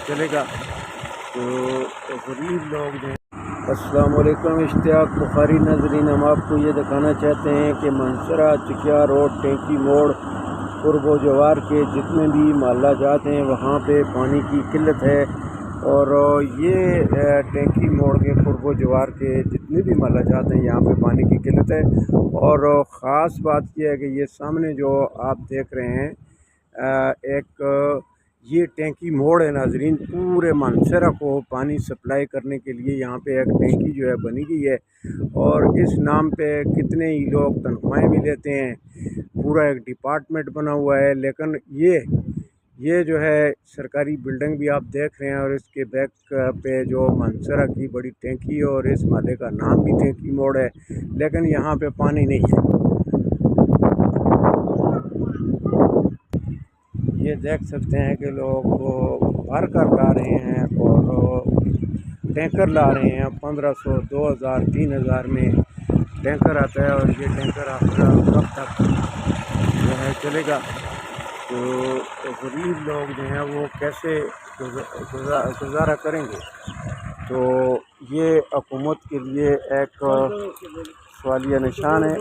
چلے گا تو غریب لوگ جو ہیں۔ السلام علیکم، اشتیاق بخاری ناظرین، ہم آپ کو یہ دکھانا چاہتے ہیں کہ منسرا چکیا روڈ ٹینکی موڑ قرب و جوار کے جتنے بھی محلہ جات ہیں وہاں پہ پانی کی قلت ہے، اور یہ ٹینکی موڑ کے قرب و جوار کے جتنے بھی محلہ جات ہیں یہاں پہ پانی کی قلت ہے۔ اور خاص بات یہ ہے کہ یہ سامنے جو آپ دیکھ رہے ہیں ایک یہ ٹینکی موڑ ہے ناظرین، پورے مانسہرہ کو پانی سپلائی کرنے کے لیے یہاں پہ ایک ٹینکی جو ہے بنی گئی ہے، اور اس نام پہ کتنے ہی لوگ تنخواہیں بھی لیتے ہیں، پورا ایک ڈپارٹمنٹ بنا ہوا ہے۔ لیکن یہ جو ہے سرکاری بلڈنگ بھی آپ دیکھ رہے ہیں، اور اس کے بیک پہ جو مانسہرہ کی بڑی ٹینکی ہے اور اس محلے کا نام بھی ٹینکی موڑ ہے، لیکن یہاں پہ پانی نہیں ہے۔ یہ دیکھ سکتے ہیں کہ لوگ بھر کر لا رہے ہیں اور ٹینکر لا رہے ہیں، 1500 2000 3000 میں ٹینکر آتا ہے، اور یہ ٹینکر آپ کا کب تک جو ہے چلے گا، تو غریب لوگ جو ہیں وہ کیسے گزارا کریں گے۔ تو یہ حکومت کے لیے ایک سوالیہ نشان ہے۔